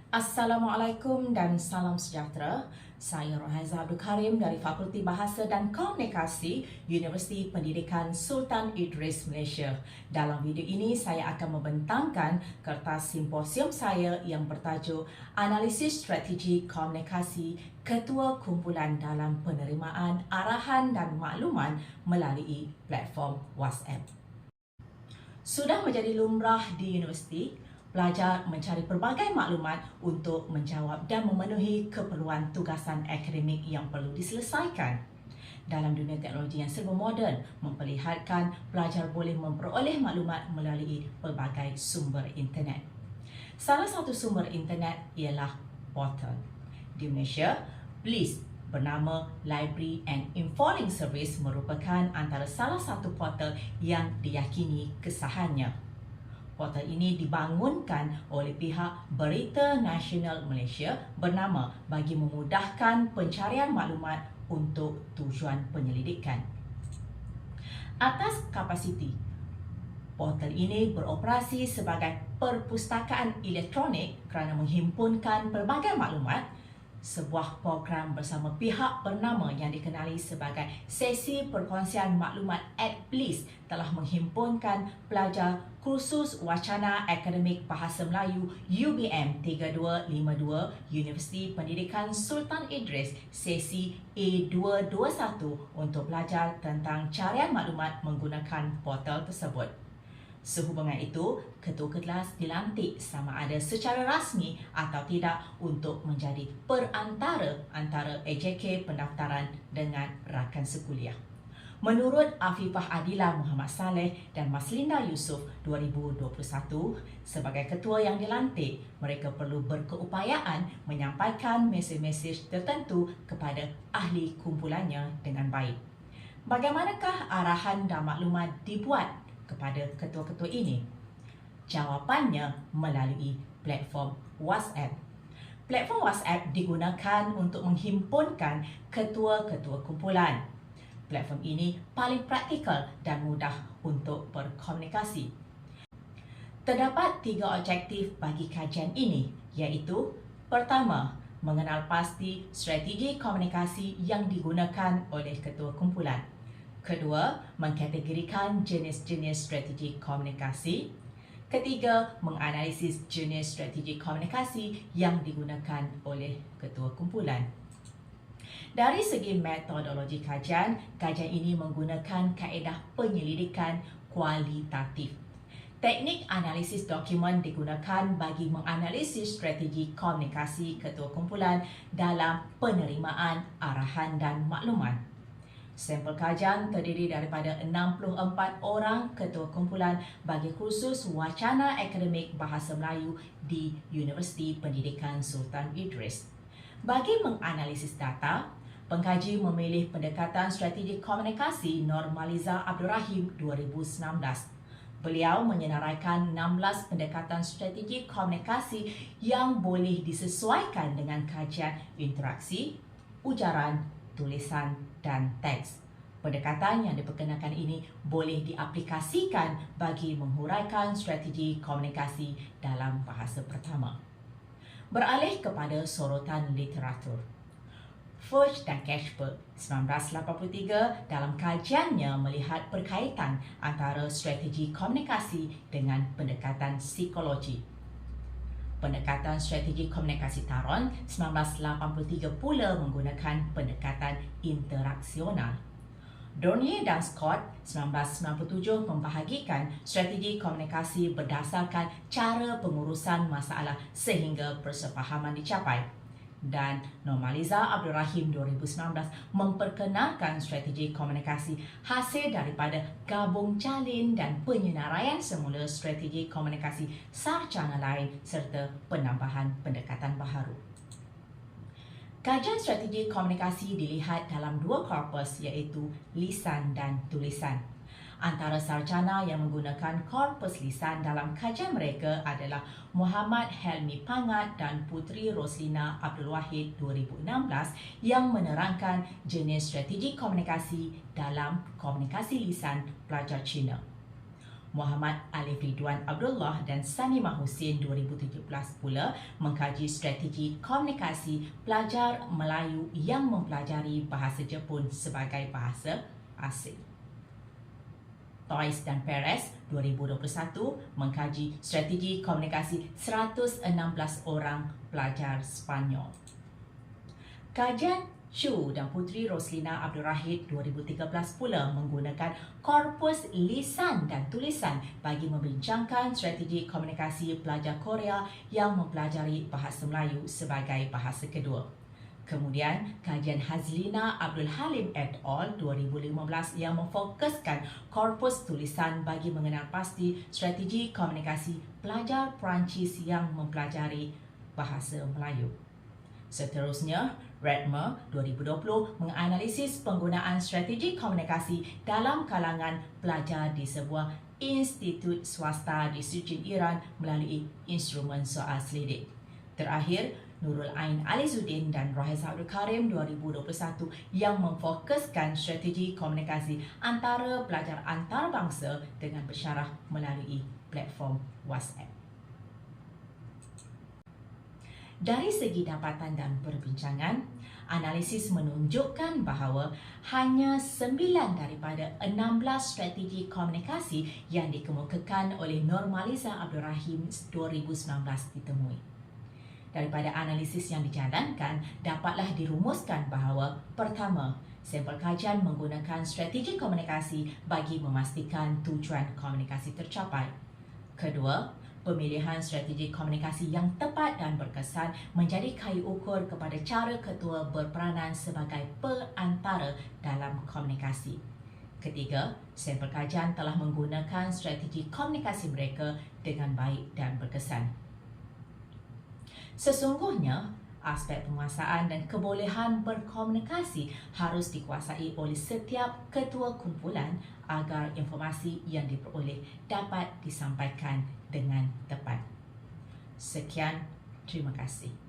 Assalamualaikum dan salam sejahtera. Saya Rohaiza Abdul Karim dari Fakulti Bahasa dan Komunikasi Universiti Pendidikan Sultan Idris Malaysia. Dalam video ini saya akan membentangkan kertas simposium saya yang bertajuk Analisis Strategi Komunikasi Ketua Kumpulan dalam Penerimaan Arahan dan Makluman melalui platform WhatsApp. Sudah menjadi lumrah di universiti, pelajar mencari pelbagai maklumat untuk menjawab dan memenuhi keperluan tugasan akademik yang perlu diselesaikan. Dalam dunia teknologi yang serba moden, memperlihatkan pelajar boleh memperoleh maklumat melalui pelbagai sumber internet. Salah satu sumber internet ialah portal. Di Malaysia, BLIS bernama Library and Informing Service merupakan antara salah satu portal yang diyakini kesahannya. Portal ini dibangunkan oleh pihak Berita Nasional Malaysia bernama bagi memudahkan pencarian maklumat untuk tujuan penyelidikan. Atas kapasiti, portal ini beroperasi sebagai perpustakaan elektronik kerana menghimpunkan pelbagai maklumat. Sebuah program bersama pihak bernama yang dikenali sebagai Sesi Perkongsian Maklumat @BLIS telah menghimpunkan pelajar kursus wacana akademik Bahasa Melayu UBM 3252 Universiti Pendidikan Sultan Idris sesi A221 untuk belajar tentang carian maklumat menggunakan portal tersebut. Sehubungan itu, ketua kelas dilantik sama ada secara rasmi atau tidak untuk menjadi perantara antara AJK pendaftaran dengan rakan sekuliah. Menurut Afifah Adila Muhammad Saleh dan Maslinda Yusof 2021, sebagai ketua yang dilantik, mereka perlu berkeupayaan menyampaikan mesej-mesej tertentu kepada ahli kumpulannya dengan baik. Bagaimanakah arahan dan maklumat dibuat kepada ketua-ketua ini? Jawapannya melalui platform WhatsApp. Platform WhatsApp digunakan untuk menghimpunkan ketua-ketua kumpulan. Platform ini paling praktikal dan mudah untuk berkomunikasi. Terdapat 3 objektif bagi kajian ini, iaitu: pertama, mengenal pasti strategi komunikasi yang digunakan oleh ketua kumpulan. Kedua, mengkategorikan jenis-jenis strategi komunikasi. Ketiga, menganalisis jenis strategi komunikasi yang digunakan oleh ketua kumpulan. Dari segi metodologi kajian ini menggunakan kaedah penyelidikan kualitatif. Teknik analisis dokumen digunakan bagi menganalisis strategi komunikasi ketua kumpulan dalam penerimaan arahan dan maklumat. Sampel kajian terdiri daripada 64 orang ketua kumpulan bagi kursus wacana akademik Bahasa Melayu di Universiti Pendidikan Sultan Idris. Bagi menganalisis data, pengkaji memilih pendekatan strategi komunikasi Normaliza Abdul Rahim 2019. Beliau menyenaraikan 16 pendekatan strategi komunikasi yang boleh disesuaikan dengan kajian interaksi, ujaran, tulisan dan teks. Pendekatan yang diperkenalkan ini boleh diaplikasikan bagi menghuraikan strategi komunikasi dalam bahasa pertama. Beralih kepada sorotan literatur. Fudge dan Cashberg 1983 dalam kajiannya melihat perkaitan antara strategi komunikasi dengan pendekatan psikologi. Pendekatan strategi komunikasi Taron 1983 pula menggunakan pendekatan interaksional. Dornier dan Scott 1997 membahagikan strategi komunikasi berdasarkan cara pengurusan masalah sehingga persefahaman dicapai. Dan Normaliza Abdul Rahim 2019 memperkenalkan strategi komunikasi hasil daripada gabung jalin dan penyenaraian semula strategi komunikasi sarjana lain serta penambahan pendekatan baharu. Kajian strategi komunikasi dilihat dalam 2 korpus iaitu lisan dan tulisan. Antara sarjana yang menggunakan korpus lisan dalam kajian mereka adalah Muhammad Helmi Pangat dan Putri Roslina Abdul Wahid 2016 yang menerangkan jenis strategi komunikasi dalam komunikasi lisan pelajar Cina. Muhammad Alif Ridwan Abdullah dan Sanimah Hussein 2017 pula mengkaji strategi komunikasi pelajar Melayu yang mempelajari bahasa Jepun sebagai bahasa asing. Toys dan Perez 2021 mengkaji strategi komunikasi 116 orang pelajar Sepanyol. Kajian Chu dan Putri Roslina Abdul Rahid 2013 pula menggunakan korpus lisan dan tulisan bagi membincangkan strategi komunikasi pelajar Korea yang mempelajari bahasa Melayu sebagai bahasa kedua. Kemudian, kajian Hazlina Abdul Halim et al. 2015 yang memfokuskan korpus tulisan bagi mengenal pasti strategi komunikasi pelajar Perancis yang mempelajari bahasa Melayu. Seterusnya, Redmer 2020 menganalisis penggunaan strategi komunikasi dalam kalangan pelajar di sebuah institut swasta di Sucin Iran melalui instrumen soal selidik. Terakhir, Nurul Ain Alizuddin dan Rahiza Abdul Karim 2021 yang memfokuskan strategi komunikasi antara pelajar antarabangsa dengan bersyarah melalui platform WhatsApp. Dari segi dapatan dan perbincangan, analisis menunjukkan bahawa hanya 9 daripada 16 strategi komunikasi yang dikemukakan oleh Normaliza Abdul Rahim 2019 ditemui. Daripada analisis yang dijalankan, dapatlah dirumuskan bahawa pertama, sampel kajian menggunakan strategi komunikasi bagi memastikan tujuan komunikasi tercapai. Kedua, pemilihan strategi komunikasi yang tepat dan berkesan menjadi kayu ukur kepada cara ketua berperanan sebagai perantara dalam komunikasi. Ketiga, sampel kajian telah menggunakan strategi komunikasi mereka dengan baik dan berkesan. Sesungguhnya, aspek penguasaan dan kebolehan berkomunikasi harus dikuasai oleh setiap ketua kumpulan agar informasi yang diperoleh dapat disampaikan dengan tepat. Sekian, terima kasih.